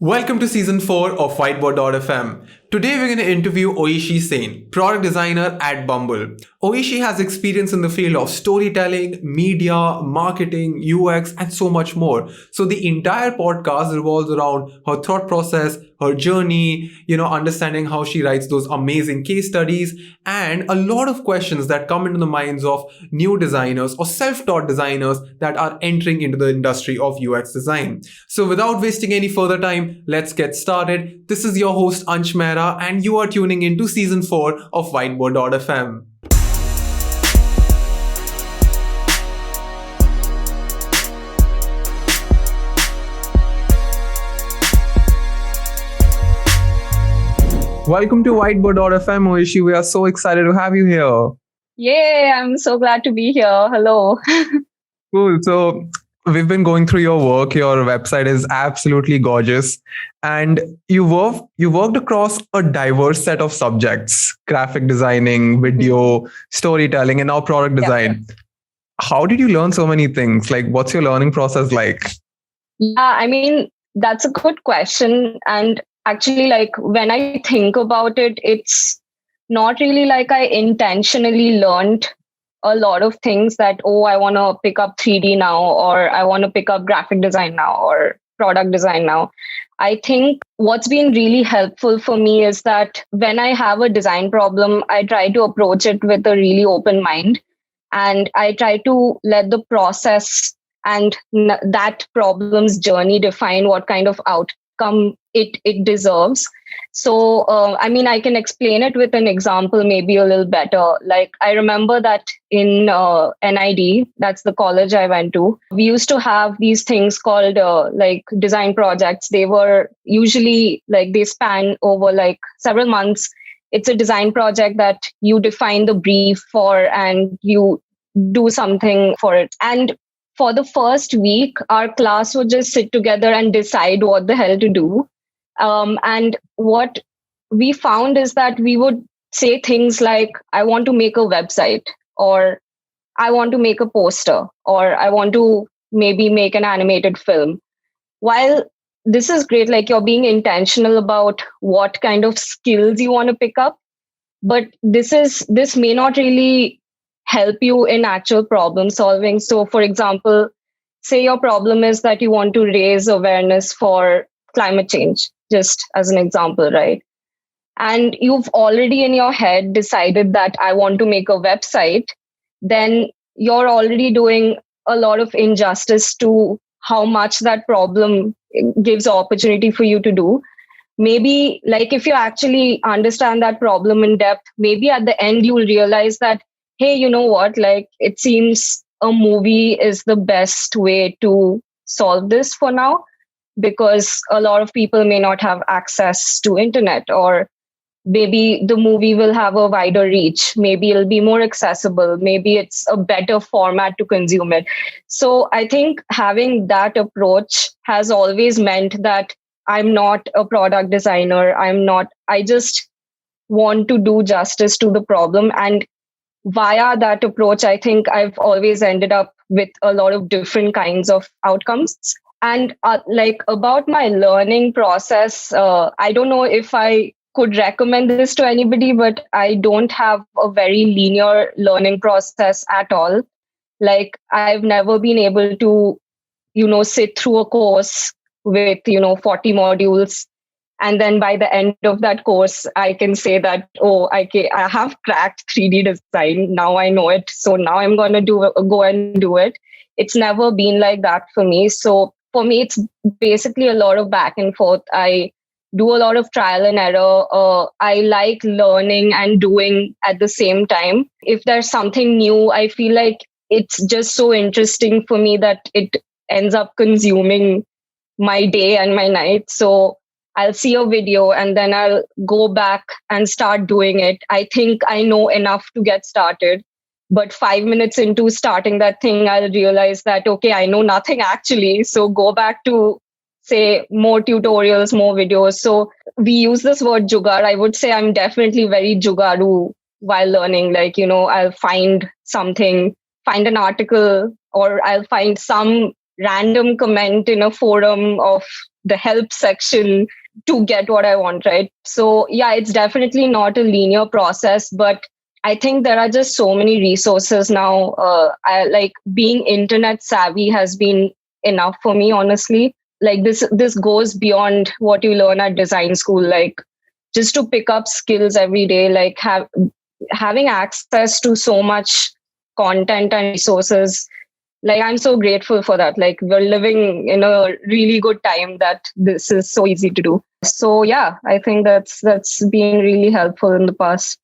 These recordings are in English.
Welcome to season 4 of Whiteboard.fm. Today we're going to interview Oishee Sen, product designer at Bumble. Oishee has experience in the field of storytelling, media, marketing, UX, and so much more. So the entire podcast revolves around her thought process, her journey, understanding how she writes those amazing case studies, and a lot of questions that come into the minds of new designers or self-taught designers that are entering into the industry of UX design. So without wasting any further time, let's get started. This is your host Ansh Mehra, and you are tuning into season 4 of Whiteboard.fm. Welcome to Whiteboard.fm, Oishee. We are so excited to have you here. Yay, I'm so glad to be here. Hello. Cool. So we've been going through your work. Your website is absolutely gorgeous, and you worked across a diverse set of subjects: graphic designing, video, storytelling, and now product Yeah. design. How did you learn so many things? Like, what's your learning process like? Yeah, I mean, that's a good question. And actually, like when I think about it, it's not really like I intentionally learned a lot of things that, oh, I want to pick up 3D now, or I want to pick up graphic design now, or product design now. I think what's been really helpful for me is that when I have a design problem, I try to approach it with a really open mind. And I try to let the process and that problem's journey define what kind of outcome it deserves. So, I mean, I can explain it with an example, maybe a little better. Like, I remember that in NID, that's the college I went to, we used to have these things called like design projects. They were usually like they span over like several months. It's a design project that you define the brief for and you do something for it. And for the first week, our class would just sit together and decide what the hell to do. And what we found is that we would say things like, I want to make a website, or I want to make a poster, or I want to maybe make an animated film. While this is great, like you're being intentional about what kind of skills you want to pick up, but this may not really help you in actual problem solving. So for example, say your problem is that you want to raise awareness for climate change, just as an example, right? And you've already in your head decided that I want to make a website, then you're already doing a lot of injustice to how much that problem gives opportunity for you to do. Maybe like if you actually understand that problem in depth, maybe at the end you'll realize that, hey, you know what, like it seems a movie is the best way to solve this for now, because a lot of people may not have access to internet, or maybe the movie will have a wider reach, maybe it'll be more accessible, maybe it's a better format to consume it. So I think having that approach has always meant that I'm not a product designer, I just want to do justice to the problem. And via that approach, I think I've always ended up with a lot of different kinds of outcomes. And like about my learning process, I don't know if I could recommend this to anybody, but I don't have a very linear learning process at all. Like I've never been able to, sit through a course with, 40 modules. And then by the end of that course, I can say that, oh, I have cracked 3D design. Now I know it. So now I'm going to go and do it. It's never been like that for me. So for me, it's basically a lot of back and forth. I do a lot of trial and error. I like learning and doing at the same time. If there's something new, I feel like it's just so interesting for me that it ends up consuming my day and my night. So I'll see a video and then I'll go back and start doing it. I think I know enough to get started. But 5 minutes into starting that thing, I'll realize that, okay, I know nothing actually. So go back to, say, more tutorials, more videos. So we use this word jugaad. I would say I'm definitely very jugaadu while learning. Like, I'll find something, find an article, or I'll find some random comment in a forum of the help section to get what I want, right? So yeah, it's definitely not a linear process, but I think there are just so many resources now. I like being internet savvy has been enough for me, honestly. Like this goes beyond what you learn at design school. Like just to pick up skills every day, like having access to so much content and resources. Like I'm so grateful for that. Like we're living in a really good time that this is so easy to do. So yeah, I think that's been really helpful in the past.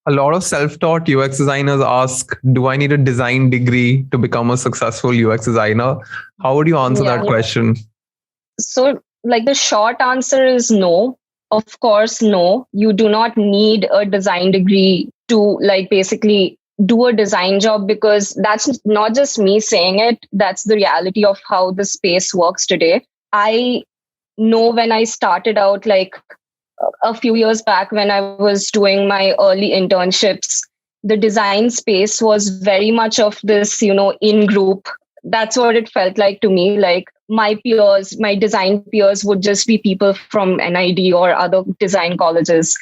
A lot of self-taught UX designers ask, do I need a design degree to become a successful UX designer? How would you answer that Yeah. question? So like the short answer is no. Of course, no. You do not need a design degree to like basically do a design job, because that's not just me saying it. That's the reality of how the space works today. I know when I started out, like a few years back when I was doing my early internships, the design space was very much of this, in group. That's what it felt like to me. Like my peers, my design peers would just be people from NID or other design colleges.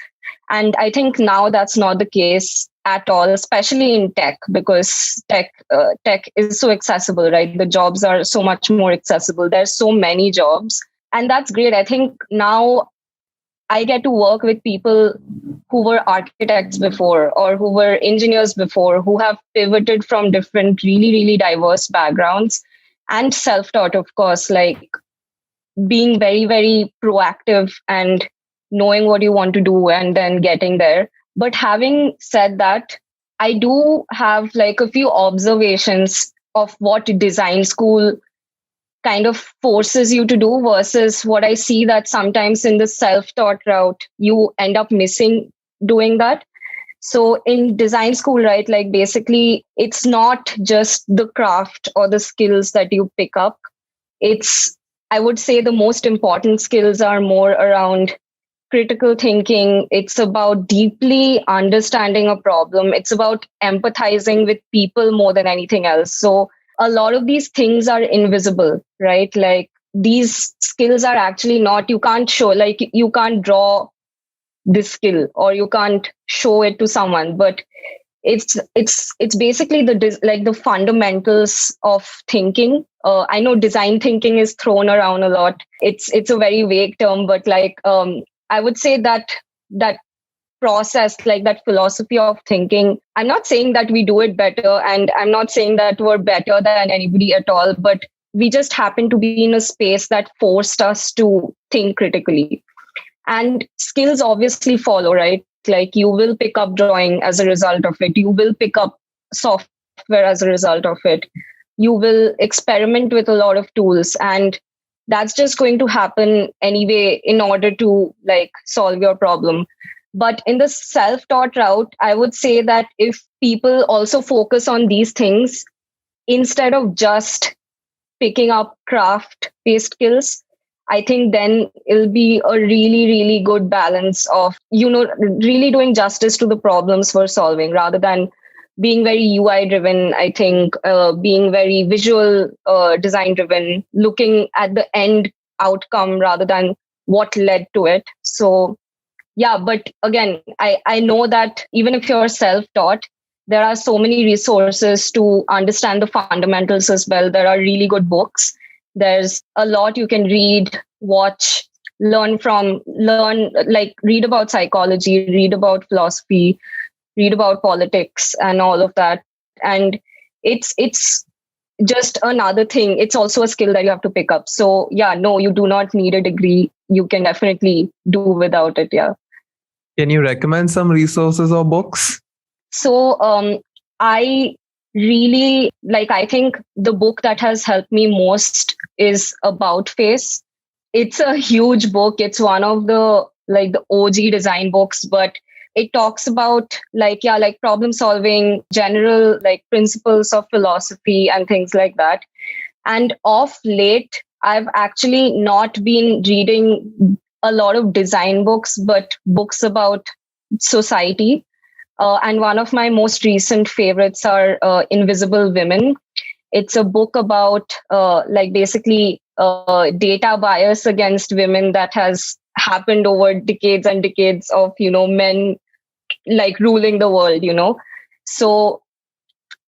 And I think now that's not the case at all, especially in tech, because tech is so accessible, right? The jobs are so much more accessible. There's so many jobs. And that's great. I think now I get to work with people who were architects before or who were engineers before, who have pivoted from different, really, really diverse backgrounds and self taught, of course, like being very, very proactive and knowing what you want to do and then getting there. But having said that, I do have like a few observations of what design school kind of forces you to do versus what I see that sometimes in the self-taught route, you end up missing doing that. So in design school, right, like basically it's not just the craft or the skills that you pick up. It's, I would say the most important skills are more around critical thinking. It's about deeply understanding a problem. It's about empathizing with people more than anything else. So a lot of these things are invisible, right? Like these skills are actually not, you can't show, like you can't draw this skill or you can't show it to someone, but it's basically like the fundamentals of thinking. I know design thinking is thrown around a lot. It's a very vague term, but like I would say that process, like that philosophy of thinking, I'm not saying that we do it better, and I'm not saying that we're better than anybody at all, but we just happen to be in a space that forced us to think critically. And skills obviously follow, right? Like you will pick up drawing as a result of it, you will pick up software as a result of it, you will experiment with a lot of tools, and that's just going to happen anyway in order to like solve your problem. But in the self-taught route, I would say that if people also focus on these things instead of just picking up craft based skills, I think then it'll be a really, really good balance of, really doing justice to the problems we're solving rather than being very UI driven. I think being very visual design driven, looking at the end outcome rather than what led to it. So yeah, but again, I know that even if you're self-taught, there are so many resources to understand the fundamentals as well. There are really good books. There's a lot you can read, watch, like read about psychology, read about philosophy, read about politics and all of that. And it's just another thing. It's also a skill that you have to pick up. So yeah, no, you do not need a degree. You can definitely do without it. Yeah. Can you recommend some resources or books? So I really like, I think the book that has helped me most is About Face. It's a huge book. It's one of the like the OG design books, but it talks about like, yeah, like problem solving, general like principles of philosophy and things like that. And of late, I've actually not been reading a lot of design books, but books about society. And one of my most recent favorites are Invisible Women. It's a book about like basically data bias against women that has happened over decades and decades of, men like ruling the world, So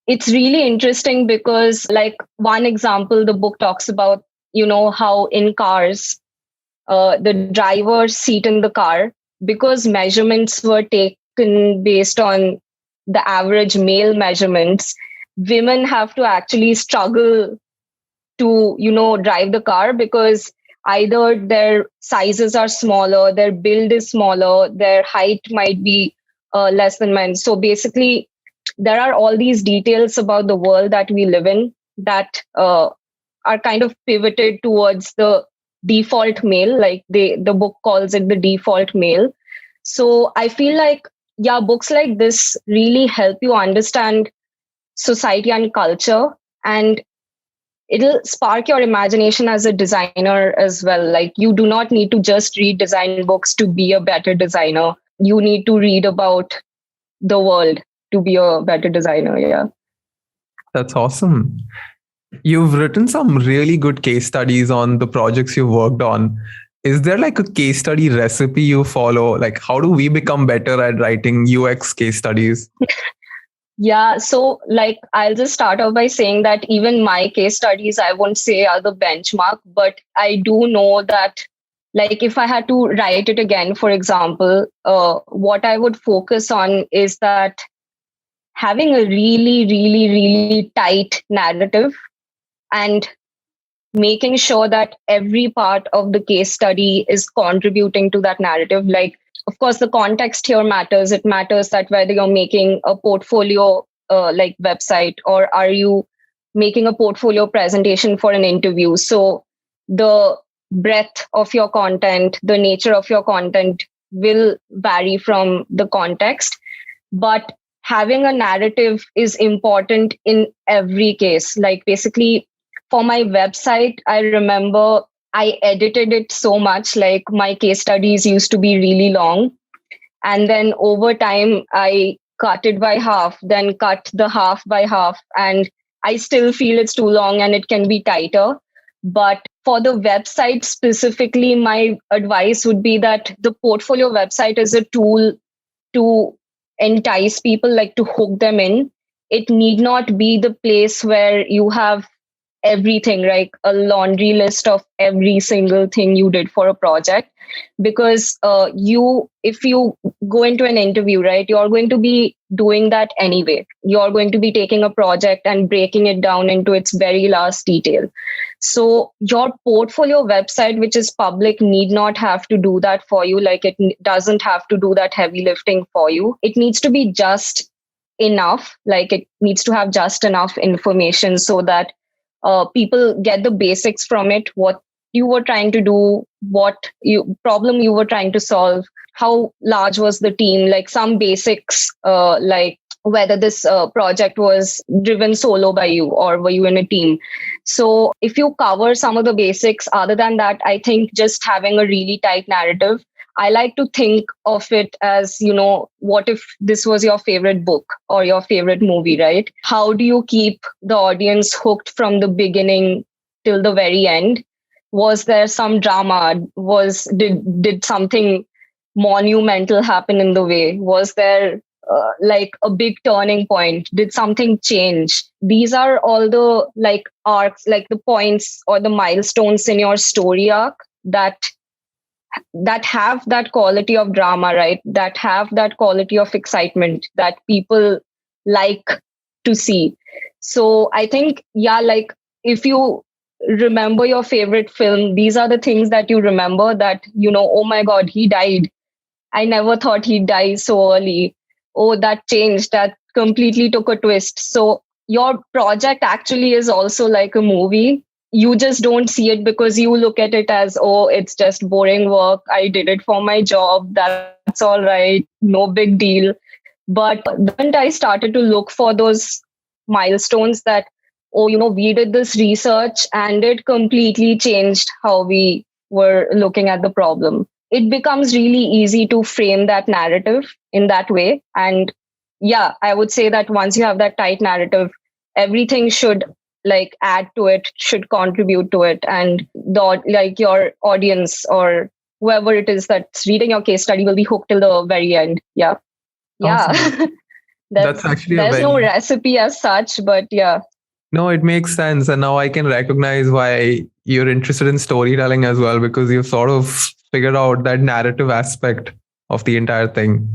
it's really interesting because, like, one example the book talks about, how in cars, the driver's seat in the car, because measurements were taken based on the average male measurements, women have to actually struggle to, drive the car because either their sizes are smaller, their build is smaller, their height might be less than men. So basically, there are all these details about the world that we live in that are kind of pivoted towards the default male, like the book calls it the default male. So I feel like, yeah, books like this really help you understand society and culture, and it'll spark your imagination as a designer as well. Like, you do not need to just read design books to be a better designer. You need to read about the world to be a better designer. Yeah. That's awesome. You've written some really good case studies on the projects you've worked on. Is there like a case study recipe you follow? Like, how do we become better at writing UX case studies? Yeah. So, like, I'll just start off by saying that even my case studies, I won't say are the benchmark, but I do know that, like, if I had to write it again, for example, what I would focus on is that having a really, really, really tight narrative and making sure that every part of the case study is contributing to that narrative. Like, of course, the context here matters. It matters that whether you're making a portfolio like website, or are you making a portfolio presentation for an interview. So the breadth of your content, the nature of your content will vary from the context. But having a narrative is important in every case. Like, basically, for my website, I remember I edited it so much. Like, my case studies used to be really long. And then over time, I cut it by half, then cut the half by half. And I still feel it's too long and it can be tighter. But for the website specifically, my advice would be that the portfolio website is a tool to entice people, like to hook them in. It need not be the place where you have everything, like a laundry list of every single thing you did for a project. Because if you go into an interview, right, you're going to be doing that anyway. You're going to be taking a project and breaking it down into its very last detail. So your portfolio website, which is public, need not have to do that for you. Like, it doesn't have to do that heavy lifting for you. It needs to be just enough. Like, it needs to have just enough information so that people get the basics from it, what you were trying to do, what problem you were trying to solve, how large was the team, like some basics, like whether this project was driven solo by you or were you in a team. So if you cover some of the basics, other than that, I think just having a really tight narrative. I like to think of it as, what if this was your favorite book or your favorite movie, right? How do you keep the audience hooked from the beginning till the very end? Was there some drama? Did something monumental happen in the way? Was there like a big turning point? Did something change? These are all the like arcs, like the points or the milestones in your story arc that have that quality of drama, right? That have that quality of excitement that people like to see. So I think, yeah, like, if you remember your favorite film, these are the things that you remember, that, oh my God, he died. I never thought he'd die so early. Oh, that changed. That completely took a twist. So your project actually is also like a movie. You just don't see it because you look at it as, oh, it's just boring work. I did it for my job. That's all right. No big deal. But the moment I started to look for those milestones that, oh, we did this research and it completely changed how we were looking at the problem, it becomes really easy to frame that narrative in that way. And yeah, I would say that once you have that tight narrative, everything should like add to it, should contribute to it, and like your audience or whoever it is that's reading your case study will be hooked till the very end. Yeah. Yeah. Awesome. That's actually a There's no very recipe as such, but yeah. no, it makes sense. And now I can recognize why you're interested in storytelling as well, because you've sort of figured out that narrative aspect of the entire thing.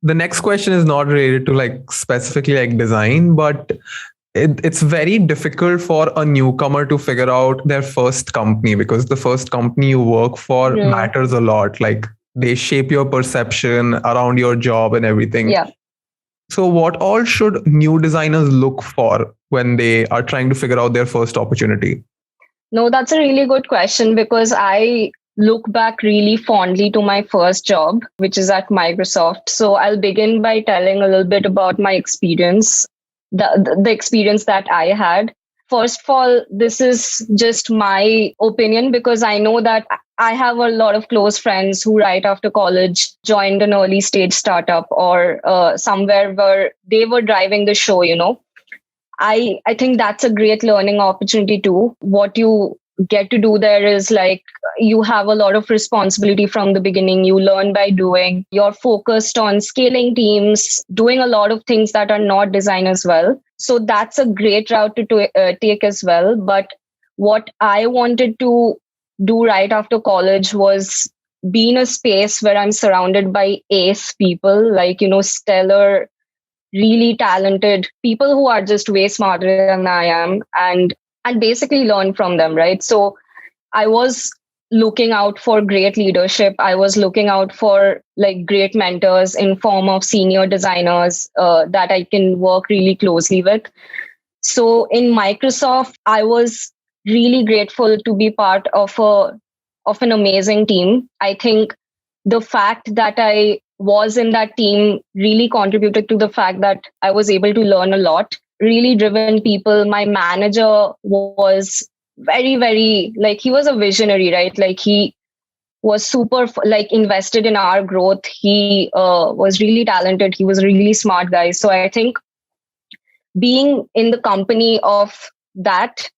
The next question is not related to like specifically like design, but it's very difficult for a newcomer to figure out their first company, because the first company you work for Hmm. matters a lot. Like they shape your perception around your job and everything. Yeah. So, what all should new designers look for when they are trying to figure out their first opportunity? No, that's a really good question because I look back really fondly to my first job, which is at Microsoft. So I'll begin by telling a little bit about my experience, the experience that I had. First of all, this is just my opinion because I know that I have a lot of close friends who, right after college, joined an early stage startup or somewhere where they were driving the show, I think that's a great learning opportunity too. What you get to do there is like you have a lot of responsibility from the beginning. You learn by doing. You're focused on scaling teams, doing a lot of things that are not design as well. So that's a great route to take as well. But what I wanted to do right after college was be in a space where I'm surrounded by ace people, like, stellar, really talented people who are just way smarter than I am, and basically learn from them, right? So I was looking out for great leadership. I was looking out for like great mentors in form of senior designers that I can work really closely with. So in Microsoft, I was really grateful to be part of an amazing team. I think the fact that I was in that team really contributed to the fact that I was able to learn a lot. Really driven people. My manager was very, very, like, he was a visionary, right? Like, he was super like invested in our growth. He was really talented. He was a really smart guy. So I think being in the company of that,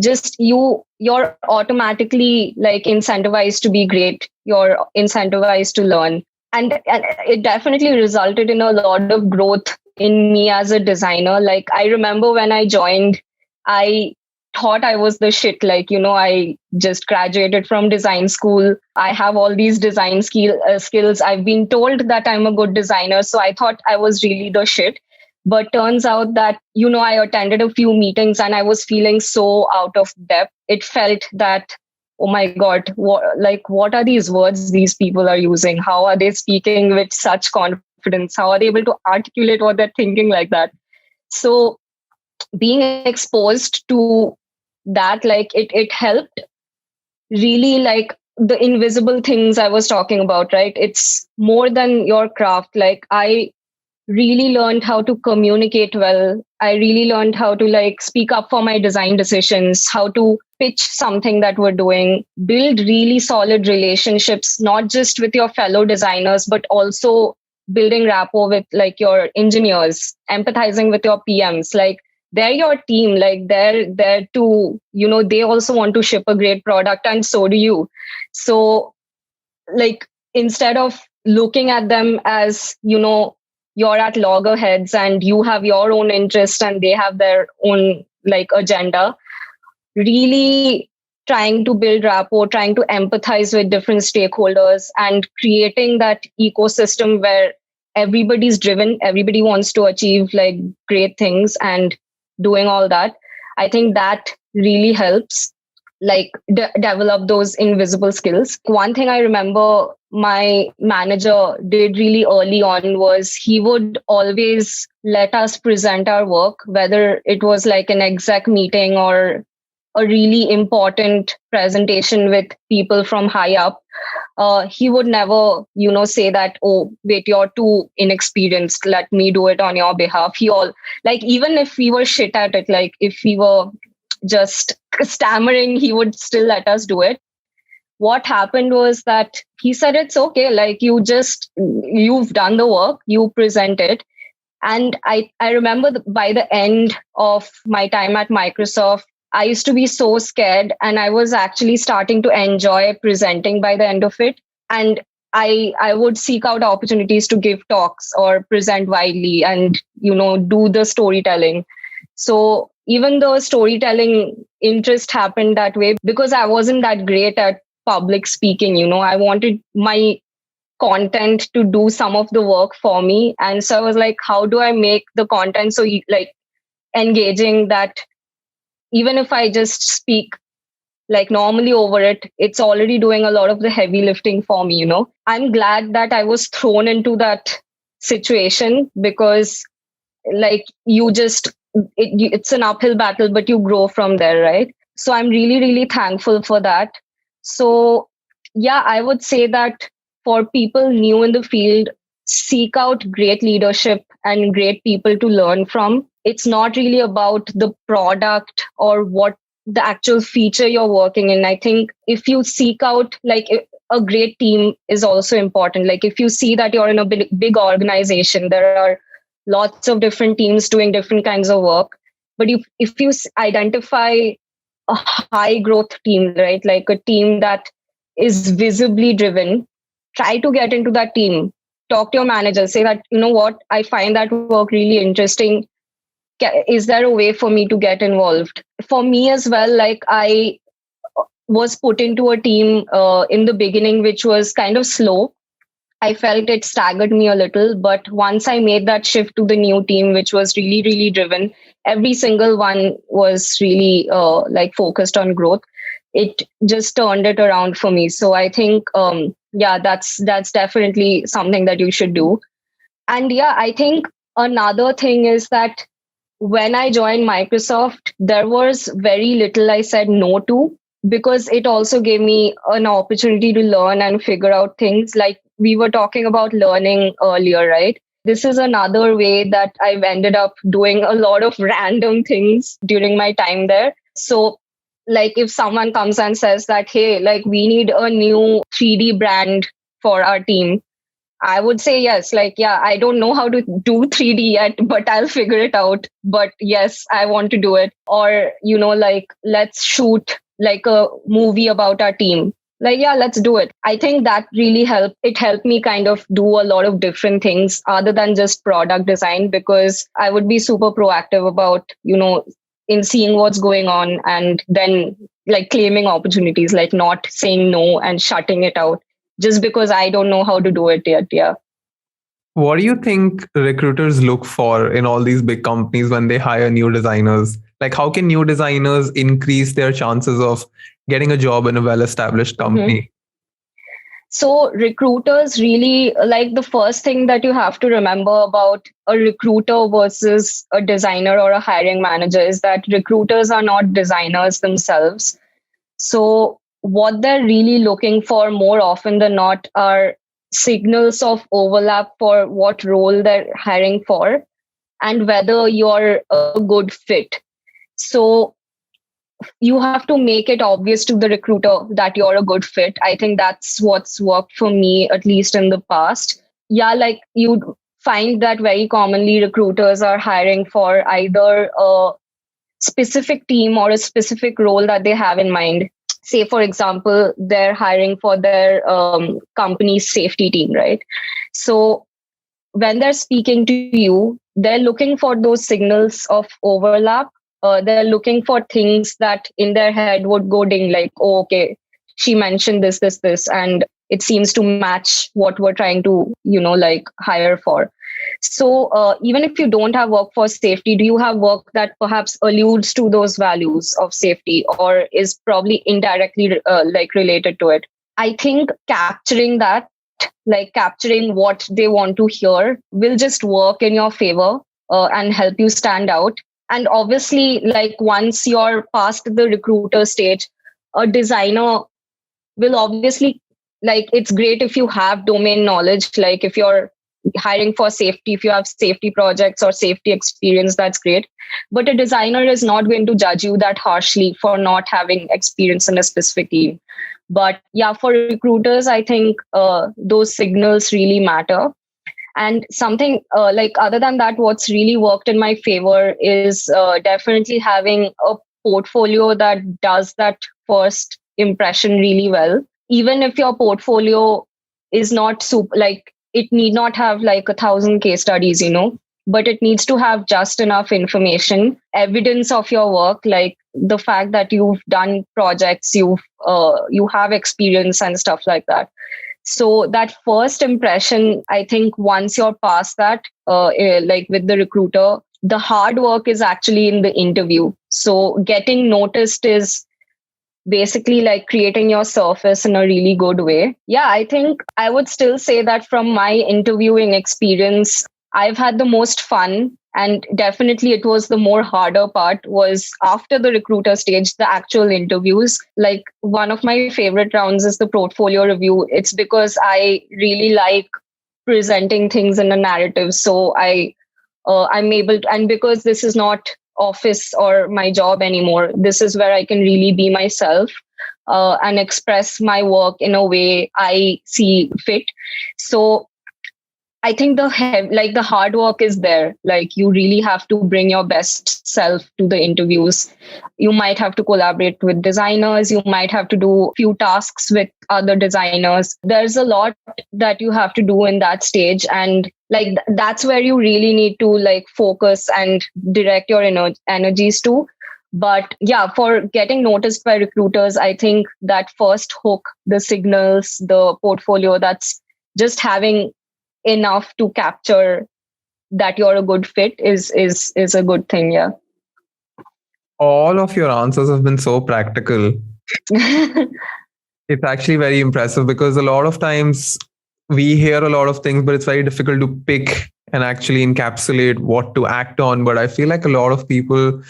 just you're automatically like incentivized to be great, you're incentivized to learn, and it definitely resulted in a lot of growth in me as a designer. Like, I remember when I joined, I thought I was the shit. Like, I just graduated from design school, I have all these design skills, I've been told that I'm a good designer, so I thought I was really the shit. But turns out that, I attended a few meetings and I was feeling so out of depth. It felt that, oh my God, what are these words these people are using? How are they speaking with such confidence? How are they able to articulate what they're thinking like that? So being exposed to that, like it helped really, like the invisible things I was talking about, right? It's more than your craft. Like, I really learned how to communicate well. I really learned how to like speak up for my design decisions, how to pitch something that we're doing, build really solid relationships, not just with your fellow designers, but also building rapport with like your engineers, empathizing with your PMs. Like, they're your team, like they're there to, they also want to ship a great product, and so do you. So, like, instead of looking at them as, you're at loggerheads and you have your own interest and they have their own like agenda, really trying to build rapport, trying to empathize with different stakeholders, and creating that ecosystem where everybody's driven, everybody wants to achieve like great things and doing all that. I think that really helps, like develop those invisible skills. One thing I remember my manager did really early on was he would always let us present our work, whether it was like an exec meeting or a really important presentation with people from high up. He would never, say that, oh, wait, you're too inexperienced, let me do it on your behalf. He all, like, even if we were shit at it, like if we were just stammering, he would still let us do it. What happened was that he said, it's okay, like you've done the work, you present it, And I remember by the end of my time at Microsoft, I used to be so scared, and I was actually starting to enjoy presenting by the end of it. And I would seek out opportunities to give talks or present widely and, do the storytelling. So even though storytelling interest happened that way, because I wasn't that great at public speaking, I wanted my content to do some of the work for me. And so I was like, how do I make the content so like engaging that even if I just speak like normally over it, it's already doing a lot of the heavy lifting for me, I'm glad that I was thrown into that situation, because like it's an uphill battle, but you grow from there, right? So I'm really, really thankful for that. So yeah, I would say that for people new in the field, seek out great leadership and great people to learn from. It's not really about the product or what the actual feature you're working in. I think if you seek out a great team is also important. Like if you see that you're in a big organization, there are lots of different teams doing different kinds of work. But if you identify a high growth team, right, like a team that is visibly driven, try to get into that team. Talk to your manager, say that, what, I find that work really interesting. Is there a way for me to get involved? For me as well, like I was put into a team in the beginning, which was kind of slow. I felt it staggered me a little, but once I made that shift to the new team, which was really, really driven, every single one was really focused on growth. It just turned it around for me. So I think, that's definitely something that you should do. And yeah, I think another thing is that when I joined Microsoft, there was very little I said no to, because it also gave me an opportunity to learn and figure out things. Like we were talking about learning earlier, right? This is another way that I've ended up doing a lot of random things during my time there. So like if someone comes and says that, hey, like we need a new 3D brand for our team, I would say yes. Like, yeah, I don't know how to do 3D yet, but I'll figure it out. But yes, I want to do it. Or, like, let's shoot like a movie about our team. Like, yeah, let's do it. I think that really helped. It helped me kind of do a lot of different things other than just product design, because I would be super proactive about, in seeing what's going on and then like claiming opportunities, like not saying no and shutting it out just because I don't know how to do it yet. Yeah. What do you think recruiters look for in all these big companies when they hire new designers? Like, how can new designers increase their chances of getting a job in a well established company? So recruiters really, like, the first thing that you have to remember about a recruiter versus a designer or a hiring manager is that recruiters are not designers themselves. So what they're really looking for more often than not are signals of overlap for what role they're hiring for and whether you're a good fit. So you have to make it obvious to the recruiter that you're a good fit. I think that's what's worked for me, at least in the past. Yeah, like you'd find that very commonly recruiters are hiring for either a specific team or a specific role that they have in mind. Say, for example, they're hiring for their company's safety team, right? So when they're speaking to you, they're looking for those signals of overlap. They're looking for things that in their head would go ding, like, oh, okay, she mentioned this, and it seems to match what we're trying to, like hire for. So even if you don't have workforce safety, do you have work that perhaps alludes to those values of safety or is probably indirectly like related to it? I think capturing that, like capturing what they want to hear, will just work in your favor and help you stand out. And obviously, like once you're past the recruiter stage, a designer will obviously, like, it's great if you have domain knowledge. Like if you're hiring for safety, if you have safety projects or safety experience, that's great. But a designer is not going to judge you that harshly for not having experience in a specific team. But yeah, for recruiters, I think those signals really matter. And something like other than that, what's really worked in my favor is definitely having a portfolio that does that first impression really well. Even if your portfolio is not super, like it need not have like 1,000 case studies, but it needs to have just enough information, evidence of your work, like the fact that you've done projects, you have experience and stuff like that. So that first impression, I think once you're past that, like with the recruiter, the hard work is actually in the interview. So getting noticed is basically like creating your surface in a really good way. Yeah, I think I would still say that from my interviewing experience, I've had the most fun. And definitely it was the more harder part was after the recruiter stage, the actual interviews. Like one of my favorite rounds is the portfolio review. It's because I really like presenting things in a narrative. So I'm able to, and because this is not office or my job anymore, this is where I can really be myself and express my work in a way I see fit. So I think the hard work is there. Like you really have to bring your best self to the interviews. You might have to collaborate with designers. You might have to do few tasks with other designers. There's a lot that you have to do in that stage. And like that's where you really need to like focus and direct your energies to. But yeah, for getting noticed by recruiters, I think that first hook, the signals, the portfolio, that's just having enough to capture that you're a good fit is a good thing. Yeah. All of your answers have been so practical. It's actually very impressive because a lot of times we hear a lot of things, but it's very difficult to pick and actually encapsulate what to act on. But I feel like a lot of people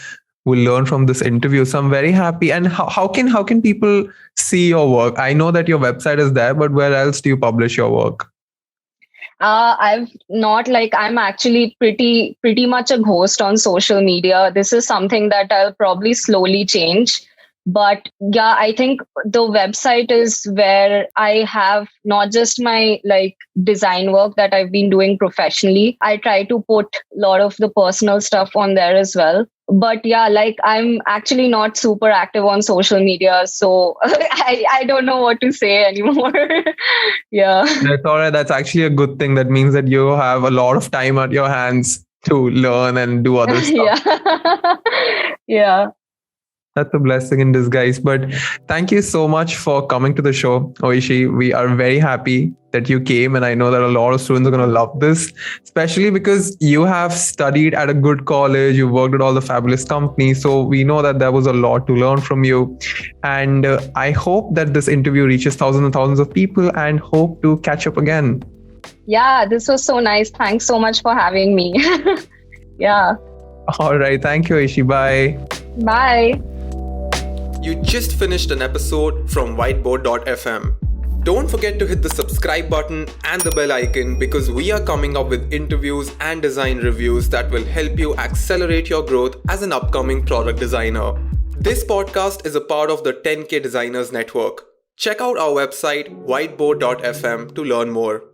will learn from this interview. So I'm very happy. And how can people see your work? I know that your website is there, but where else do you publish your work? I've not like I'm actually pretty much a ghost on social media. This is something that I'll probably slowly change. But yeah, I think the website is where I have not just my like design work that I've been doing professionally. I try to put a lot of the personal stuff on there as well. But yeah, like I'm actually not super active on social media. So I don't know what to say anymore. Yeah. That's all right. That's actually a good thing. That means that you have a lot of time at your hands to learn and do other stuff. Yeah. Yeah. That's a blessing in disguise. But thank you so much for coming to the show, Oishee. We are very happy that you came. And I know that a lot of students are going to love this, especially because you have studied at a good college. You worked at all the fabulous companies. So we know that there was a lot to learn from you. And I hope that this interview reaches thousands and thousands of people and hope to catch up again. Yeah, this was so nice. Thanks so much for having me. Yeah. All right. Thank you, Oishee. Bye. Bye. You just finished an episode from whiteboard.fm. Don't forget to hit the subscribe button and the bell icon because we are coming up with interviews and design reviews that will help you accelerate your growth as an upcoming product designer. This podcast is a part of the 10K Designers Network. Check out our website whiteboard.fm to learn more.